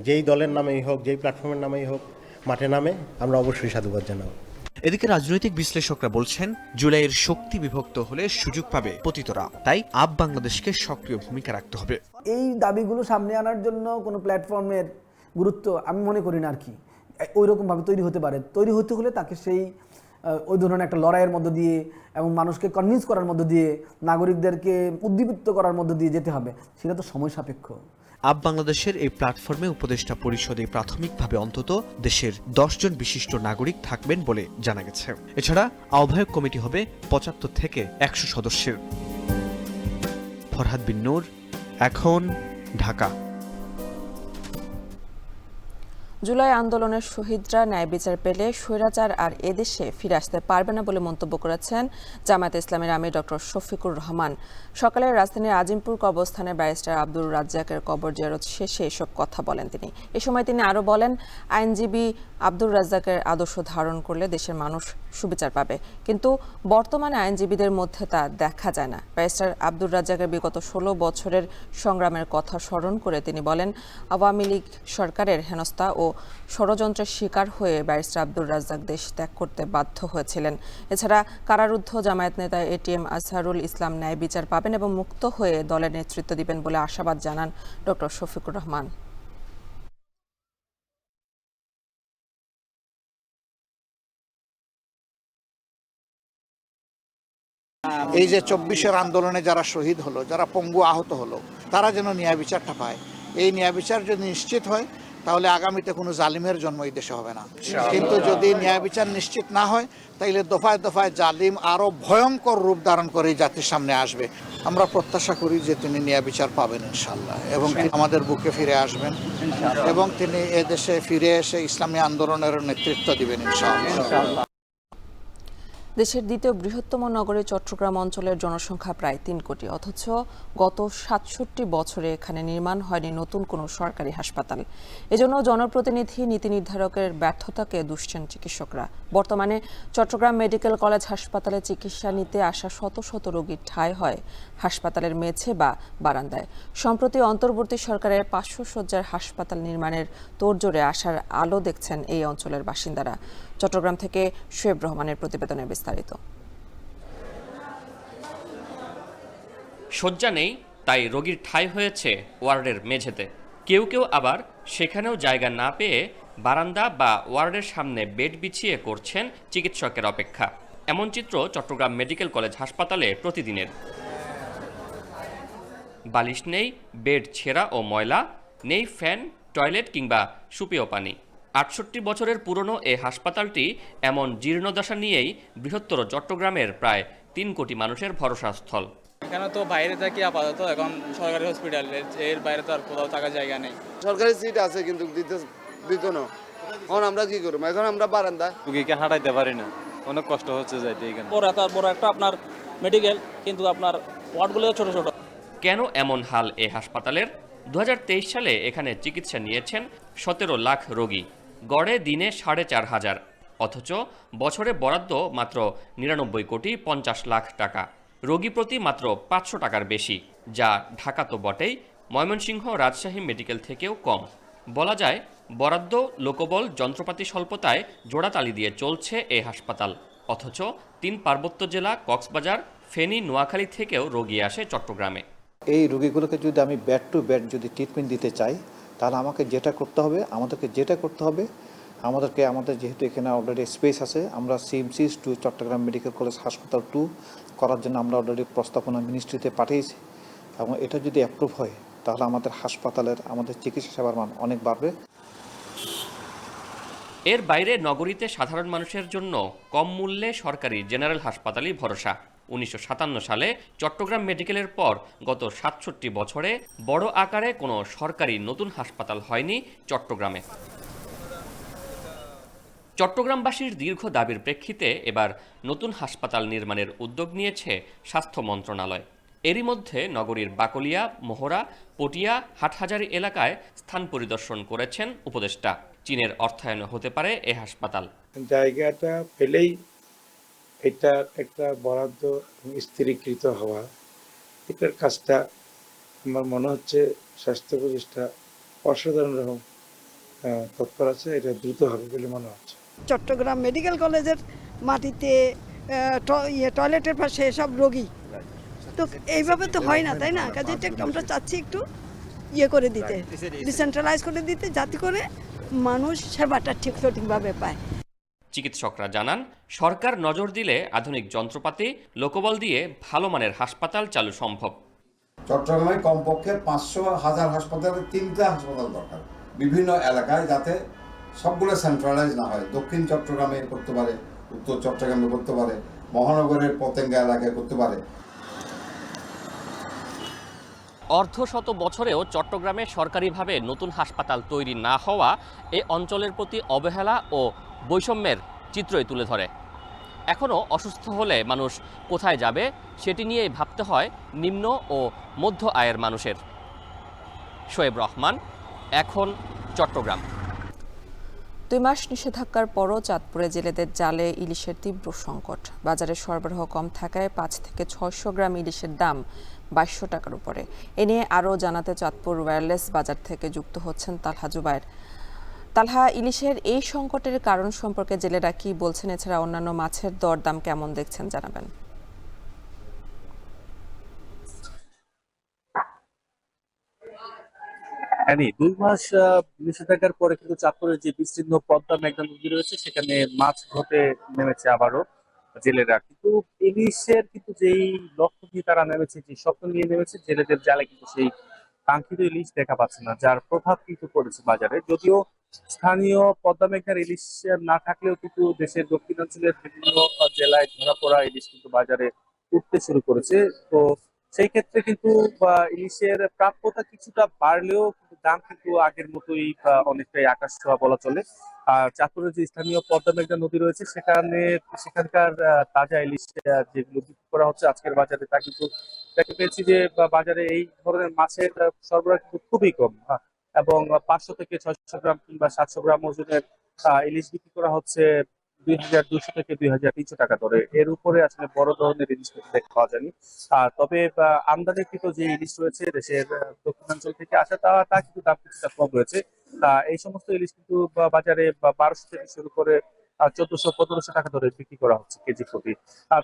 যেই দলের নামেই হোক, যেই প্ল্যাটফর্মের নামেই হোক মাঠে নামে, আমরা অবশ্যই সাধুবাদ জানাবো।
এদিকে রাজনৈতিক বিশ্লেষকরা বলছেন, জুলাইয়ের শক্তি বিভক্ত হলে সুযোগ পাবে পতিতরা, তাই আপ বাংলাদেশকে সক্রিয় ভূমিকা রাখতে হবে।
এই দাবিগুলো সামনে আনার জন্য কোনো প্ল্যাটফর্মের গুরুত্ব আমি মনে করি না আর কি ওই রকমভাবে তৈরি হতে পারে। তৈরি হতে হলে তাকে সেই ওই ধরনের একটা লড়াইয়ের মধ্য দিয়ে এবং মানুষকে কনভিন্স করার মধ্য দিয়ে, নাগরিকদেরকে উদ্দীপিত করার মধ্য দিয়ে যেতে হবে, সেটা তো সময় সাপেক্ষ।
আপ বাংলাদেশের এই প্ল্যাটফর্মে উপদেষ্টা পরিষদে প্রাথমিকভাবে অন্তত দেশের 10 জন বিশিষ্ট নাগরিক থাকবেন বলে জানা গেছে। এছাড়া আহ্বায়ক কমিটি হবে 75 থেকে 100 সদস্যের। ফরহাদ বিন নূর, এখন, ঢাকা।
জুলাই আন্দোলনের শহীদরা ন্যায় বিচার পেলে স্বৈরাচার আর এদেশে ফিরে আসতে পারবে না বলে মন্তব্য করেছেন জামায়াতে ইসলামীর আমির ডক্টর শফিকুর রহমান। সকালে রাজধানীর আজিমপুর কবরস্থানে ব্যারিস্টার আব্দুর রাজ্জাকের কবর জিয়ারত শেষে এসব কথা বলেন তিনি। এ সময় তিনি আরও বলেন, আইনজীবী আব্দুর রাজ্জাকের আদর্শ ধারণ করলে দেশের মানুষ সুবিচার পাবে, কিন্তু বর্তমানে আইনজীবীদের মধ্যে তা দেখা যায় না। ব্যারিস্টার আব্দুর রাজ্জাকের বিগত 16 বছরের সংগ্রামের কথা স্মরণ করে তিনি বলেন, আওয়ামী লীগ সরকারের হেনস্থা ও ষড়যন্ত্রের শিকার হয়ে ব্যারিস্টার আব্দুর রাজ্জাক দেশ ত্যাগ করতে বাধ্য হয়েছিলেন। এছাড়া কারারুদ্ধ জামায়াত নেতা ATM আজহারুল ইসলাম ন্যায় বিচার পাবেন এবং মুক্ত হয়ে দলের নেতৃত্ব দিবেন বলে আশাবাদ জানান ডক্টর শফিকুর রহমান।
এই যে 24-এর আন্দোলনে যারা শহীদ হলো, যারা পঙ্গু আহত হলো, তারা যেন ন্যায় বিচারটা পায়, এই ন্যায় বিচার যদি নিশ্চিত হয় তাহলে আগামীতে কোনো জালিমের জন্ম এই দেশে হবে না। কিন্তু যদি ন্যায় বিচার নিশ্চিত না হয় তাইলে দফায় দফায় জালিম আরো ভয়ঙ্কর রূপ ধারণ করে জাতির সামনে আসবে। আমরা প্রত্যাশা করি যে তিনি ন্যায় বিচার পাবেন ইনশাআল্লাহ, এবং তিনি আমাদের বুকে ফিরে আসবেন এবং তিনি এদেশে ফিরে এসে ইসলামী আন্দোলনের নেতৃত্ব দিবেন ইনশাআল্লাহ।
দেশের দ্বিতীয় বৃহত্তম নগরী চট্টগ্রাম অঞ্চলের জনসংখ্যা প্রায় ৩ কোটি, অথচ গত ৬৭ বছরে এখানে নির্মাণ হয়নি নতুন কোনো সরকারি হাসপাতাল। এজন্য জনপ্রতিনিধি নীতি নির্ধারকের ব্যর্থতাকে দুষছেন চিকিৎসকরা। বর্তমানে চট্টগ্রাম মেডিকেল কলেজ হাসপাতালে চিকিৎসা নিতে আসা শত শত রোগীর ঠাঁই হয় হাসপাতালের মেঝে বা বারান্দায়। সম্প্রতি অন্তর্বর্তী সরকারের ৫০০ শয্যার হাসপাতাল নির্মাণের তোড়জোড়ে আসার আলো দেখছেন এই অঞ্চলের বাসিন্দারা। চট্টগ্রাম থেকে শোয়েব রহমানের প্রতিবেদনে বিস্তারিত।
শয্যা নেই, তাই রোগীর ঠাঁই হয়েছে ওয়ার্ডের মেঝেতে। কেউ কেউ আবার সেখানেও জায়গা না পেয়ে বারান্দা বা ওয়ার্ডের সামনে বেড বিছিয়ে করছেন চিকিৎসকের অপেক্ষা। এমন চিত্র চট্টগ্রাম মেডিকেল কলেজ হাসপাতালে প্রতিদিনের। বালিশ নেই, বেড ছেঁড়া ও ময়লা, নেই ফ্যান, টয়লেট কিংবা সুপেয় পানি। ৬৮ বছরের পুরনো এই হাসপাতালটি এমন জীর্ণদশা নিয়েই বৃহত্তর চট্টগ্রামের প্রায় ৩ কোটি মানুষের ভরসাস্থল।
এখানে তো বাইরে থাকি আপাতত, এখন সরকারি হসপিটাল, এর বাইরে তো আর কোথাও থাকার জায়গা নেই।
সরকারি সিট আছে কিন্তু দিত না। এখন আমরা কি করবো? এখন আমরা বারান্দা,
রুগীকে হাঁটাইতে পারি না, অনেক কষ্ট হচ্ছে যাইতে। এখানে
বড় একটা আপনার মেডিকেল, কিন্তু আপনার ওয়ার্ডগুলো ছোট ছোট।
কেন এমন হাল এই হাসপাতালের? ২০২৩ সালে এখানে চিকিৎসা নিয়েছেন ১৭ লাখ রোগী, গড়ে দিনে ৪,৫০০, অথচ বছরে বরাদ্দ মাত্র ৯৯ কোটি ৫০ লাখ টাকা, রোগী প্রতি মাত্র ৫০০ টাকার বেশি, যা ঢাকা তো বটেই, ময়মনসিংহ রাজশাহী মেডিকেল থেকেও কম। বলা যায় বরাদ্দ, লোকবল, যন্ত্রপাতি স্বল্পতায় জোড়াতালি দিয়ে চলছে এই হাসপাতাল, অথচ ৩ পার্বত্য জেলা কক্সবাজার, ফেনী, নোয়াখালী থেকেও রোগী আসে চট্টগ্রামে।
এই রোগীগুলোকে যদি আমি বেড টু বেড যদি ট্রিটমেন্ট দিতে চাই, তাহলে আমাদেরকে যেটা করতে হবে, আমাদের যেহেতু এখানে অলরেডি স্পেস আছে, আমরা সিএমসিস টু চট্টগ্রাম মেডিকেল কলেজ হাসপাতাল 2 করার জন্য আমরা অলরেডি প্রস্তাবনা মিনিস্ট্রিতে পাঠিয়েছি, এবং এটা যদি অ্যাপ্রুভ হয় তাহলে আমাদের হাসপাতালের আমাদের চিকিৎসা সেবার মান অনেক বাড়বে।
এর বাইরে নগরীতে সাধারণ মানুষের জন্য কম মূল্যে সরকারি জেনারেল হাসপাতালই ভরসা। ১৯৫৭ সালে চট্টগ্রাম মেডিকেলের পর গত ৬৭ বছরে বড় আকারে কোনো সরকারি নতুন হাসপাতাল হয়নি চট্টগ্রামে। চট্টগ্রামবাসীর দীর্ঘ দাবির প্রেক্ষিতে এবার নতুন হাসপাতাল নির্মাণের উদ্যোগ নিয়েছে স্বাস্থ্য মন্ত্রণালয়। এরই মধ্যে নগরীর বাকলিয়া, মোহরা, পটিয়া, হাটহাজারী এলাকায় স্থান পরিদর্শন করেছেন উপদেষ্টা। চীনের অর্থায়নে হতে পারে এ হাসপাতাল।
জায়গাটা পেলেই এটা একটা বরাদ্দ স্থিরীকৃত হওয়া, এটার কাজটা আমার মনে হচ্ছে স্বাস্থ্য উপদেষ্টা অসাধারণ রকম তৎপর আছে, এটা দ্রুত হবে বলে মনে হচ্ছে।
চট্টগ্রাম মেডিকেল কলেজের মাটিতে টয়লেটের পাশে সব রোগী, তো এইভাবে তো হয় না, তাই না? কাজে আমরা চাচ্ছি একটু করে দিতে, ডিসেন্ট্রালাইজ করে দিতে, যাতে করে মানুষ সেবাটা সঠিকভাবে পায়।
চিকিৎসকরা জানান, সরকার নজর দিলে আধুনিক যন্ত্রপাতি, লোকবল দিয়ে ভালো মানের হাসপাতাল চালু সম্ভব।
চট্টগ্রামে কমপক্ষে ৫০০,০০০ হাসপাতালের 3টা হাসপাতাল দরকার বিভিন্ন এলাকায়, যাতে সবগুলো সেন্ট্রালাইজ না হয়। দক্ষিণ চট্টগ্রামে করতে পারে, উত্তর চট্টগ্রামে করতে পারে, মহানগরের পতেঙ্গা এলাকায় করতে পারে।
অর্ধশত বছরেও চট্টগ্রামে সরকারিভাবে নতুন হাসপাতাল তৈরি না হওয়া এ অঞ্চলের প্রতি অবহেলা ও বৈষম্যের চিত্রই তুলে ধরে। এখনও অসুস্থ হলে মানুষ কোথায় যাবে সেটি নিয়েই ভাবতে হয় নিম্ন ও মধ্য আয়ের মানুষের। শোয়েব রহমান, এখন, চট্টগ্রাম।
2 মাস নিষেধাজ্ঞার পরও চাঁদপুরে জেলেদের জালে ইলিশের তীব্র সংকট। বাজারে সরবরাহ কম থাকায় 5 থেকে 600 গ্রাম ইলিশের দাম 2200 টাকার উপরে। এ নিয়ে আরও জানাতে চাঁদপুর ওয়্যারলেস বাজার থেকে যুক্ত হচ্ছেন তালহা জুবায়ের। তালহা, ইলিশের এই সংকটের কারণ সম্পর্কে জেলেরা কি বলছেন? এছাড়া অন্যান্য মাছের দরদাম কেমন দেখছেন জানাবেন।
2 মাস নিষেধাজ্ঞার পরে কিন্তু চাঁদপুরের যে বিস্তীর্ণ পদ্মা মেঘনা নদী রয়েছে সেখানে মাছ ধরতে নেমেছে আবারও জেলেরা। কিন্তু ইলিশের কিন্তু যেই লক্ষ্য নিয়ে তারা নেমেছে, যে স্বপ্ন নিয়ে নেমেছে, জেলেদের জালে কিন্তু সেই কাঙ্ক্ষিত ইলিশ দেখা পাচ্ছে না, যার প্রভাব কিন্তু পড়েছে বাজারে। যদিও স্থানীয় পদ্মা মেঘনার ইলিশ না থাকলেও কিন্তু দেশের দক্ষিণাঞ্চলের বিভিন্ন জেলায় ধরা পড়া ইলিশ কিন্তু বাজারে উঠতে শুরু করেছে। তো সেই ক্ষেত্রে কিন্তু ইলিশের প্রাপ্যতা কিছুটা বাড়লেও কিন্তু দাম কিন্তু আগের মতোই অনেকটাই আকাশ ছোঁয়া বলা চলে। আর চাঁদপুরের যে স্থানীয় পদ্মা মেঘনা নদী রয়েছে সেখানকার তাজা ইলিশ যেগুলো বিক্রি করা হচ্ছে আজকের বাজারে, তা কিন্তু দেখতে পেয়েছি যে বাজারে এই ধরনের মাছের সরবরাহ কিন্তু খুবই কম, এবং 500 থেকে 600 গ্রাম কিংবা 700 গ্রাম ওজনের ইলিশ বিক্রি করা হচ্ছে 2200 থেকে 2300 টাকা দরে। এর উপরে আসলে বড় ধরনের ইলিশ কিন্তু দেখতে পাওয়া যায়নি। তবে আমদানিকৃত যে ইলিশ রয়েছে দেশের দক্ষিণাঞ্চল থেকে আসা, তা কিন্তু দাম কিছুটা কম রয়েছে। এই সমস্ত ইলিশ কিন্তু বাজারে 1200 থেকে শুরু করে 1400-1500 টাকা দরে বিক্রি করা হচ্ছে কেজি প্রতি।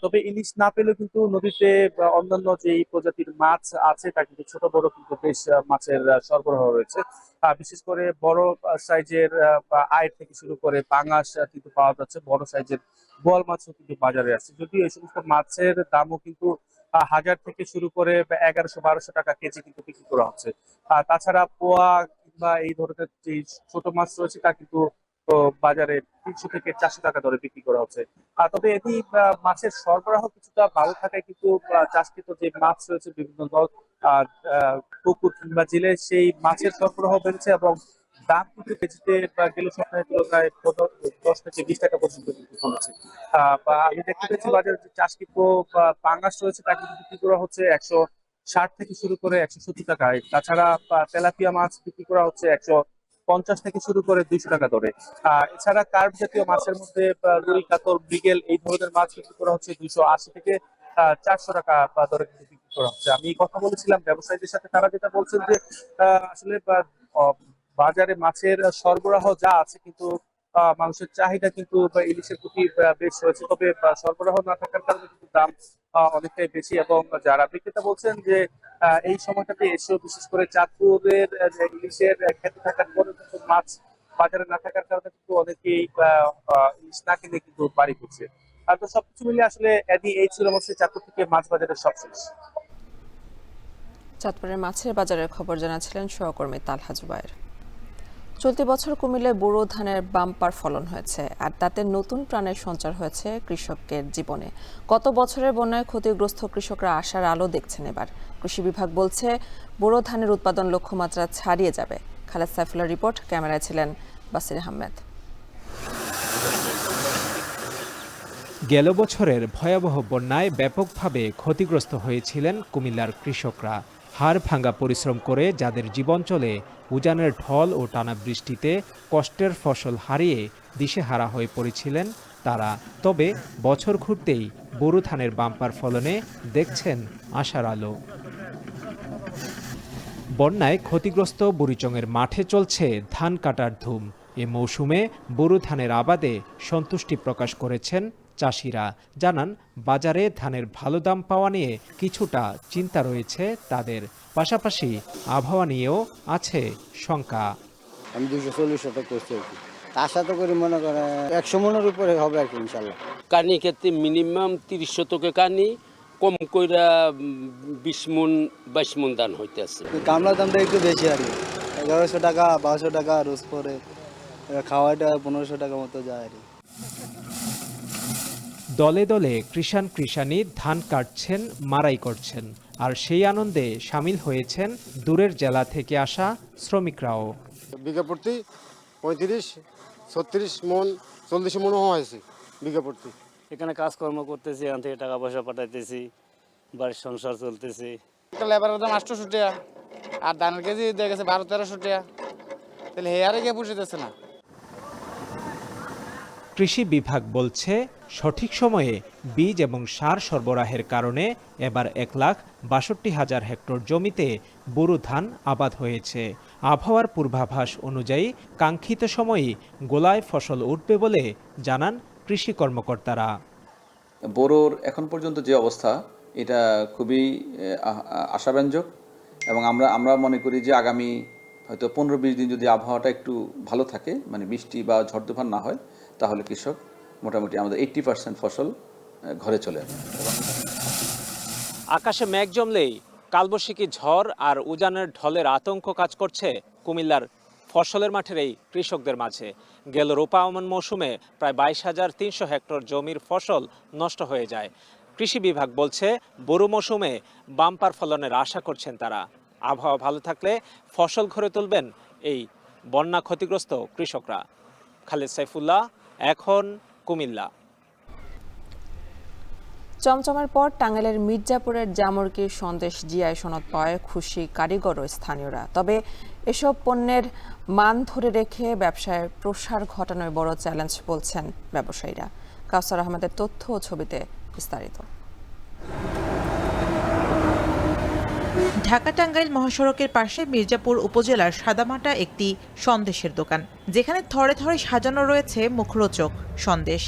তবে ইলিশ না পেলেও কিন্তু নদীতে অন্যান্য যে প্রজাতির মাছ আছে তা কিন্তু ছোট বড় কিন্তু বেশ মাছের সরবরাহ রয়েছে। বিশেষ করে বড় সাইজের আইড় থেকে শুরু করে পাঙাশ কিন্তু পাওয়া যাচ্ছে, বড় সাইজের বোয়াল মাছও কিন্তু বাজারে আসছে। যদিও এই সমস্ত মাছের দামও কিন্তু 1000 থেকে শুরু করে 1100-1200 টাকা কেজি কিন্তু বিক্রি করা হচ্ছে। তাছাড়া পোয়া কিংবা এই ধরনের যে ছোট মাছ রয়েছে তা কিন্তু বাজারে 300 থেকে 400 টাকা দরে বিক্রি করা হচ্ছে। তবে এটি মাছের সরবরাহ কিছুটা ভালো থাকায় কিন্তু চাষকৃত যে মাছ রয়েছে বিভিন্ন পুকুর কিংবা জেলে, সেই মাছের সরবরাহ বেড়েছে এবং দাম কিন্তু কেজিতে গেল সপ্তাহের তুলনায় 10 থেকে 20 টাকা পর্যন্ত কিন্তু কমেছে। আমি দেখতে পেয়েছি বাজারে যে চাষকৃত পাঙাশ রয়েছে তা কিন্তু বিক্রি করা হচ্ছে 160 থেকে শুরু করে 170 টাকায়। তাছাড়া তেলাপিয়া মাছ বিক্রি করা হচ্ছে 150 থেকে শুরু করে 200 টাকা দরে। এছাড়া কার্প জাতীয় মাছের মধ্যে রুই, কাতল, মৃগেল এই ধরনের মাছ বিক্রি করা হচ্ছে 280 থেকে 400 টাকা দরে কিন্তু বিক্রি করা হচ্ছে। আমি কথা বলেছিলাম ব্যবসায়ীদের সাথে, তারা যেটা বলছেন যে আসলে বাজারে মাছের সরবরাহ যা আছে কিন্তু মানুষের চাহিদা কিন্তু ইলিশের প্রতি বেশ রয়েছে, তবে সরবরাহ না থাকার কারণে কিন্তু দাম অনেকটাই বেশি। এবং যারা বিক্রেতা বলছেন যে এই সময়টাতে এসেও বিশেষ করে চাঁদপুরের ইলিশের খেতে থাকার পরে কিন্তু মাছ বাজারে না থাকার কারণে কিন্তু অনেকেই ইলিশ না কিনে কিন্তু বাড়ি করছে। তো সবকিছু মিলিয়ে আসলে এই ছিল অবশ্যই চাঁদপুর থেকে মাছ বাজারের সবশেষ।
চাঁদপুরের মাছের বাজারের খবর জানাচ্ছিলেন সহকর্মী তালহা জুবায়ের। চলতি বছর কুমিল্লায় বোরো ধানের বাম্পার ফলন হয়েছে, আর তাতে নতুন প্রাণের সঞ্চার হয়েছে কৃষকের জীবনে। গত বছরের বন্যায় ক্ষতিগ্রস্ত কৃষকরা আশার আলো দেখছেন এবার। কৃষি বিভাগ বলছে বোরো ধানের উৎপাদন লক্ষ্যমাত্রা ছাড়িয়ে যাবে। খালেদ সাইফুল্লাহর রিপোর্ট, ক্যামেরায় ছিলেন বাসির আহমেদ।
গেল বছরের ভয়াবহ বন্যায় ব্যাপকভাবে ক্ষতিগ্রস্ত হয়েছিলেন কুমিল্লার কৃষকরা। হাড় ভাঙা পরিশ্রম করে যাদের জীবন চলে, উজানের ঢল ও টানা বৃষ্টিতে কষ্টের ফসল হারিয়ে দিশেহারা হয়ে পড়েছিলেন তারা। তবে বছর ঘুরতেই বোরো ধানের বাম্পার ফলনে দেখছেন আশার আলো। বন্যায় ক্ষতিগ্রস্ত বুড়িচংয়ের মাঠে চলছে ধান কাটার ধুম। এ মৌসুমে বোরো ধানের আবাদে সন্তুষ্টি প্রকাশ করেছেন চাষিরা। জানান বাজারে ধানের ভালো দাম পাওয়া নিয়ে কিছুটা চিন্তা রয়েছে তাদের, পাশাপাশি আবহাওয়া নিয়েও আছে শঙ্কা।
আমি 240 শতক করছি আর কি, আশা তো করি মনে করেন 100 মনের উপরে হবে আর কি ইনশাল্লাহ।
কানি ক্ষেত্রে মিনিমাম 30 শতকে কানি, কম কইরা 20 মন 22 মন ধান হইতেছে।
কামলা দামটা একটু বেশি আর কি, 1100 টাকা 1200 টাকা রোজ পরে, খাওয়াটা 1500 টাকা মতো যায় আর কি।
দলে দলে কৃষাণী ধান কাটছেন, মারাই করছেন, আর সেই আনন্দে সামিল হয়েছেন দূরের জেলা থেকে আসা শ্রমিকরাও।
বিঘা প্রতি 35-36 মন 40 মন হয়েছে বিঘা প্রতি।
এখানে কাজকর্ম করতেছি, এখান থেকে টাকা পয়সা পাঠাইতেছি, বাড়ির সংসার চলতেছে।
লেবারের দাম 800 টাকা, আর ধানের কেজি দিয়ে গেছে 1200-1300 টাকা, তাহলে হেয়ারে গিয়ে পুষিতেছে না।
কৃষি বিভাগ বলছে সঠিক সময়ে বীজ এবং সার সরবরাহের কারণে এবার 1,62,000 হেক্টর জমিতে বোরো ধান আবাদ হয়েছে। আবহাওয়ার পূর্বাভাস অনুযায়ী কাঙ্ক্ষিত সময়েই গোলায় ফসল উঠবে বলে জানান কৃষি কর্মকর্তারা।
বোরোর এখন পর্যন্ত যে অবস্থা, এটা খুবই আশাব্যঞ্জক, এবং আমরা মনে করি যে আগামী হয়তো 15-20 দিন যদি আবহাওয়াটা একটু ভালো থাকে, মানে বৃষ্টি বা ঝড় তুফান না হয়, তাহলে কৃষক মোটামুটি আমাদের 80% ফসল ঘরে চলে আসবে।
আকাশে মেঘ জমলেই
কালবৈশাখী ঝড় আর উজানের ঢলের আতঙ্ক কাজ করছে কুমিল্লার ফসলের মাঠের এই কৃষকদের মাঝে। গেল রোপায়মান মৌসুমে প্রায় 22,300 হেক্টর জমির ফসল নষ্ট হয়ে যায়। কৃষি বিভাগ বলছে বোরো মৌসুমে বাম্পার ফলনের আশা করছেন তারা। আবহাওয়া ভালো থাকলে ফসল ঘরে তুলবেন এই বন্যা ক্ষতিগ্রস্ত কৃষকরা। খালেদ সাইফুল্লাহ, এখন কুমিল্লা।
চমচমের পর টাঙ্গাইলের মির্জাপুরের জামরকির সন্দেশ জিআই সনদ পাওয়ায় খুশি কারিগর ও স্থানীয়রা। তবে এসব পণ্যের মান ধরে রেখে ব্যবসায় প্রসার ঘটানোয় বড় চ্যালেঞ্জ বলছেন ব্যবসায়ীরা। কাউসার আহমেদের তথ্য ও ছবিতে বিস্তারিত।
ঢাকা টাঙ্গাইল মহাসড়কের পাশে মির্জাপুর উপজেলার সাদামাটা একটি সন্দেশের দোকান, যেখানে থরে থরে সাজানো রয়েছে মুখরোচক সন্দেশ।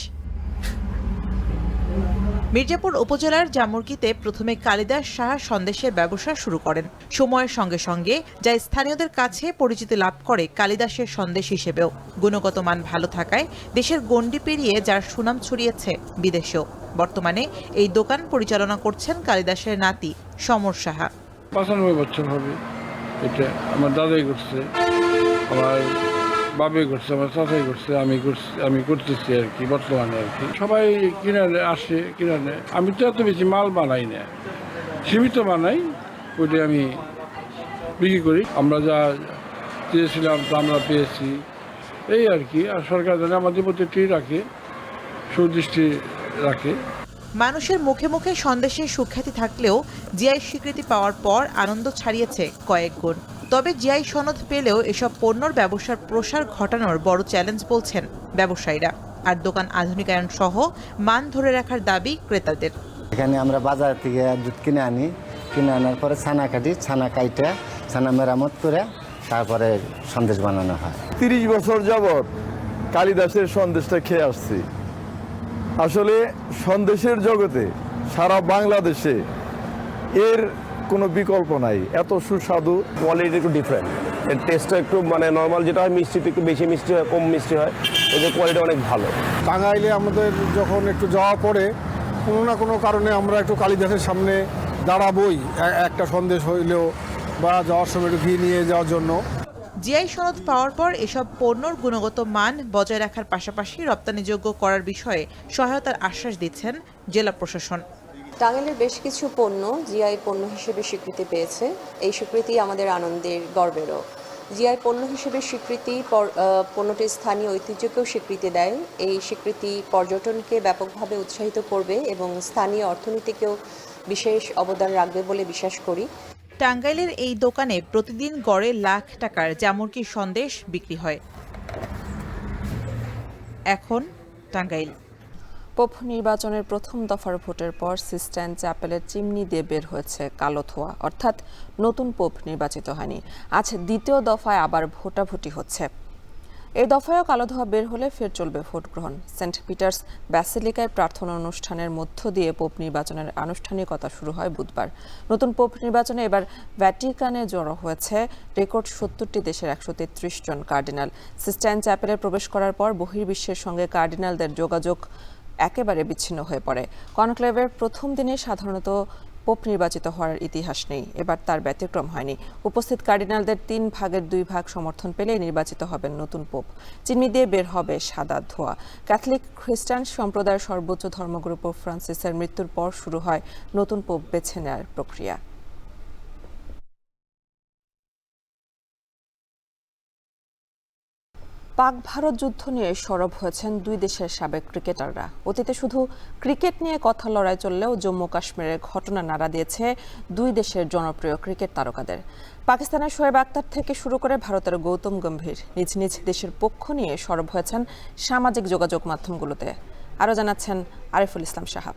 মির্জাপুর উপজেলার জামুরকিতে প্রথমে কালিদাস সাহা সন্দেশের ব্যবসা শুরু করেন। সময়ের সঙ্গে সঙ্গে যা স্থানীয়দের কাছে পরিচিতি লাভ করে কালিদাসের সন্দেশ হিসেবেও। গুণগত মান ভালো থাকায় দেশের গণ্ডি পেরিয়ে যার সুনাম ছড়িয়েছে বিদেশেও। বর্তমানে এই দোকান পরিচালনা করছেন কালিদাসের নাতি সমর সাহা।
95 বছর হবে এটা। আমার দাদাই করছে, আমার বাবাই করছে, আমার চাচাই করছে, আমি করতেছি আর কি বর্তমানে আর কি। সবাই কিনে আসে, কিনে নেয়। আমি তো এত বেশি মাল বানাই না, সীমিত বানাই, ওইটা আমি বিক্রি করি। আমরা যা চেয়েছিলাম তা আমরা পেয়েছি এই আর কি। আর সরকার যেন আমাদের প্রতি রাখে, সুদৃষ্টি রাখে।
মানুষের মুখে মুখে সন্দেশের সুখ্যাতি থাকলেও জিআই স্বীকৃতি পাওয়ার পর আনন্দ ছাড়িয়েছে কয়েক গুণ। তবে জিআই সনদ পেলেও এসব পণ্যর ব্যবসার প্রসার ঘটানোর বড় চ্যালেঞ্জ বলছেন ব্যবসায়ীরা। আর দোকান আধুনিকায়ন সহ মান ধরে রাখার দাবি ক্রেতাদের।
এখানে আমরা বাজার থেকে দুধ কিনে আনি, কিনে আনার পরে ছানা কাটি, ছানা কাইটা ছানা মেরামত করে তারপরে সন্দেশ বানানো হয়।
30 বছর যাবৎ কালিদাসের সন্দেশটা খেয়ে আসছি। আসলে সন্দেশের জগতে সারা বাংলাদেশে এর কোনো বিকল্প নাই। এত সুস্বাদু,
কোয়ালিটি একটু ডিফারেন্ট, এর টেস্টটা একটু মানে নর্মাল যেটা হয় মিষ্টিতে একটু বেশি মিষ্টি হয়, কম মিষ্টি হয়, এদের কোয়ালিটি অনেক ভালো।
টাঙ্গাইলে আমাদের যখন একটু যাওয়া পড়ে কোনো না কোনো কারণে আমরা একটু কালিদাসের সামনে দাঁড়াবই, একটা সন্দেশ হইলেও বা যাওয়ার সময় একটু ঘি নিয়ে যাওয়ার জন্য।
জিআই সনদ পাওয়ার পর এসব পণ্যর গুণগত মান বজায় রাখার পাশাপাশি রপ্তানিযোগ্য করার বিষয়ে সহায়তার আশ্বাস দিচ্ছেন জেলা প্রশাসন।
টাঙ্গাইলের বেশ কিছু পণ্য জিআই পণ্য হিসেবে স্বীকৃতি পেয়েছে। এই স্বীকৃতি আমাদের আনন্দের, গর্বেরও। জিআই পণ্য হিসেবে স্বীকৃতি পণ্যটির স্থানীয় ঐতিহ্যকেও স্বীকৃতি দেয়। এই স্বীকৃতি পর্যটনকে ব্যাপকভাবে উৎসাহিত করবে এবং স্থানীয় অর্থনীতিকেও বিশেষ অবদান রাখবে বলে বিশ্বাস করি।
টাঙ্গাইলের এই দোকানে প্রতিদিন গড়ে লাখ টাকার জামুরকি সন্দেশ বিক্রি হয়। এখন টাঙ্গাইল।
পোপ নির্বাচনের প্রথম দফার ভোটের পর সিস্টাইন চ্যাপেলের চিমনি দিয়ে বের হয়েছে কালো ধোঁয়া, অর্থাৎ নতুন পোপ নির্বাচিত হয়নি। আজ দ্বিতীয় দফায় আবার ভোটাভুটি হচ্ছে। এই দফায়ও কালো ধোঁয়া বের হলে ফের চলবে ভোট গ্রহণ। সেন্ট পিটার্স ব্যাসিলিকায় প্রার্থনা অনুষ্ঠানের মধ্য দিয়ে পোপ নির্বাচনের আনুষ্ঠানিকতা শুরু হয় বুধবার। নতুন পোপ নির্বাচনে এবার ভ্যাটিকানে জড়ো হয়েছে রেকর্ড 70টি দেশের 133 জন কার্ডিনাল। সিস্টাইন চ্যাপেলে প্রবেশ করার পর বহির্বিশ্বের সঙ্গে কার্ডিনালদের যোগাযোগ একেবারে বিচ্ছিন্ন হয়ে পড়ে। কনক্লেভের প্রথম দিনে সাধারণত পোপ নির্বাচিত হওয়ার ইতিহাস নেই, এবার তার ব্যতিক্রম হয়নি। উপস্থিত কার্ডিনালদের 3 ভাগের 2 ভাগ সমর্থন পেলেই নির্বাচিত হবেন নতুন পোপ। চিমনি দিয়ে বের হবে সাদা ধোঁয়া। ক্যাথলিক খ্রিস্টান সম্প্রদায়ের সর্বোচ্চ ধর্মগুরু পোপ ফ্রান্সিসের মৃত্যুর পর শুরু হয় নতুন পোপ বেছে নেওয়ার প্রক্রিয়া। পাক ভারত যুদ্ধ নিয়ে সরব হয়েছেন দুই দেশের সাবেক ক্রিকেটাররা। অতীতে শুধু ক্রিকেট নিয়ে কথা লড়াই চললেও জম্মু কাশ্মীরের ঘটনা নাড়া দিয়েছে দুই দেশের জনপ্রিয় ক্রিকেট তারকাদের। পাকিস্তানের শোয়েব আখতার থেকে শুরু করে ভারতের গৌতম গম্ভীর নিজ নিজ দেশের পক্ষ নিয়ে সরব হয়েছেন সামাজিক যোগাযোগ মাধ্যমগুলোতে। আরও জানাচ্ছেন আরিফুল ইসলাম সাহাব।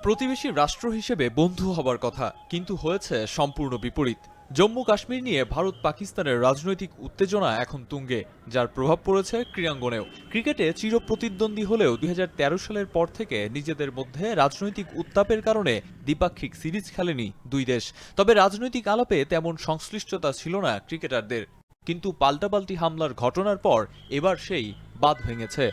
প্রতিবেশী রাষ্ট্র হিসেবে বন্ধু হবার কথা, কিন্তু হয়েছে সম্পূর্ণ বিপরীত। জম্মু কাশ্মীর নিয়ে ভারত পাকিস্তানের রাজনৈতিক উত্তেজনা এখন তুঙ্গে, যার প্রভাব পড়েছে ক্রীড়াঙ্গনেও। ক্রিকেটে চিরপ্রতিদ্বন্দ্বী হলেও 2013 সালের পর থেকে নিজেদের মধ্যে রাজনৈতিক উত্তাপের কারণে দ্বিপাক্ষিক সিরিজ খেলেনি দুই দেশ। তবে রাজনৈতিক আলাপে তেমন সংশ্লিষ্টতা ছিল না ক্রিকেটারদের। কিন্তু পাল্টাপাল্টি হামলার ঘটনার পর এবার সেই বাঁধ ভেঙেছে।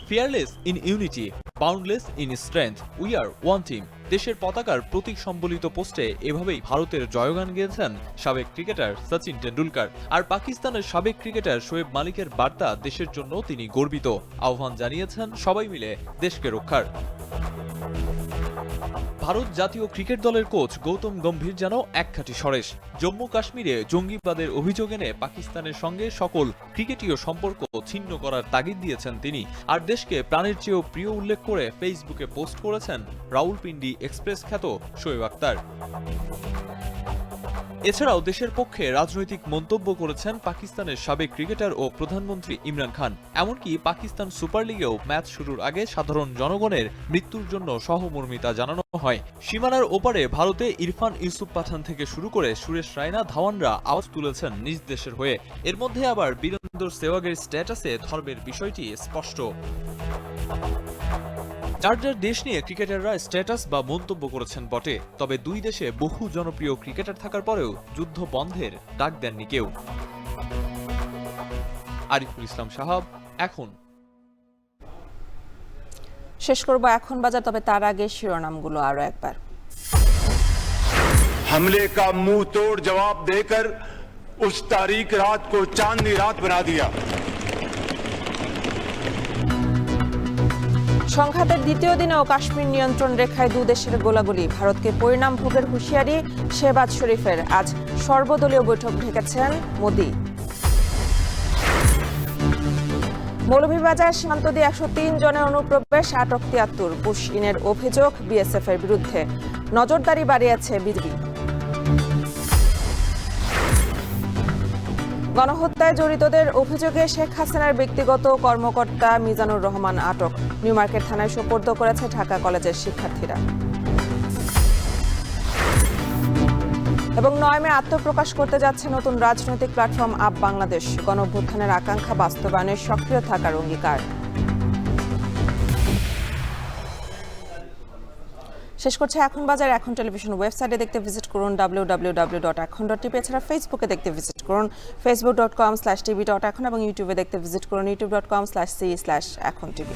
Fearless in unity, boundless in strength, we are one team. দেশের পতাকার প্রতীক সম্বলিত পোস্টে এভাবেই ভারতের জয়গান গেয়েছেন সাবেক ক্রিকেটার সচিন টেন্ডুলকার। আর পাকিস্তানের সাবেক ক্রিকেটার শোয়েব মালিকের বার্তা দেশের জন্য তিনি গর্বিত, আহ্বান জানিয়েছেন সবাই মিলে দেশকে রক্ষার। ভারত জাতীয় ক্রিকেট দলের কোচ গৌতম গম্ভীর যেন একখাটি সরেশ। জম্মু কাশ্মীরে জঙ্গিবাদের অভিযোগ এনে পাকিস্তানের সঙ্গে সকল ক্রিকেটীয় সম্পর্ক ছিন্ন করার তাগিদ দিয়েছেন তিনি। আর দেশকে প্রাণের চেয়েও প্রিয় উল্লেখ করে ফেসবুকে পোস্ট করেছেন রাউলপিন্ডি এক্সপ্রেস খ্যাত শোয়েব আক্তার। এছাড়াও দেশের পক্ষে রাজনৈতিক মন্তব্য করেছেন পাকিস্তানের সাবেক ক্রিকেটার ও প্রধানমন্ত্রী ইমরান খান। এমনকি পাকিস্তান সুপার লিগেও ম্যাচ শুরুর আগে সাধারণ জনগণের মৃত্যুর জন্য সহমর্মিতা জানানো হয়। সীমানার ওপারে ভারতে ইরফান ইউসুফ পাঠান থেকে শুরু করে সুরেশ রায়না, ধাওয়ানরা আওয়াজ তুলেছেন নিজ দেশের হয়ে। এর মধ্যে আবার বীরেন্দর সেহওয়াগের স্ট্যাটাসে ধর্মের বিষয়টি স্পষ্ট। যার যার দেশ নিয়ে ক্রিকেটাররা স্ট্যাটাস বা মন্তব্য করেছেন বটে, তবে দুই দেশে বহু জনপ্রিয় ক্রিকেটার থাকার পরেও যুদ্ধ বন্ধের ডাক দেননি কেউ। আরিফুল ইসলাম সাহাব, এখন।
শেষ করব এখন বাজার, তবে তার আগে শিরোনামগুলো আরো একবার।
हमले का मुंह तोड़ जवाब देकर उस तारीख रात को चांदनी रात बना दिया।
সংঘাতের দ্বিতীয় দিনেও কাশ্মীর নিয়ন্ত্রণ রেখায় দুদেশের গোলাগুলি, ভারতকে পরিণাম ভোগের হুঁশিয়ারি শেহবাজ শরীফের। আজ সর্বদলীয় বৈঠক ডেকেছেন মোদি। মৌলভীবাজার সীমান্ত দিয়ে 103 জনের অনুপ্রবেশ, আটক 73। পুশ ইনের অভিযোগ বিএসএফ এর বিরুদ্ধে, নজরদারি বাড়িয়েছে বিজিবি। গণহত্যায় জড়িতদের অভিযোগে শেখ হাসিনার ব্যক্তিগত কর্মকর্তা মিজানুর রহমান আটক, নিউ মার্কেট থানায় সোপর্দ করেছে ঢাকা কলেজের শিক্ষার্থীরা। এবং 9 মে আত্মপ্রকাশ করতে যাচ্ছে নতুন রাজনৈতিক প্ল্যাটফর্ম আপ বাংলাদেশ, গণঅভ্যুত্থানের আকাঙ্ক্ষা বাস্তবায়নের সক্রিয় থাকার অঙ্গীকার। শেষ করছে এখন বাজার। এখন টেলিভিশন ওয়েবসাইটে দেখতে ভিজিট করুন www.ekhon.tv, এছাড়া ফেসবুকে দেখতে ভিজিট করুন facebook.com/tv.ekhon এবং ইউটিউবে দেখতে ভিজিট করুন youtube.com/c/ekhon tv।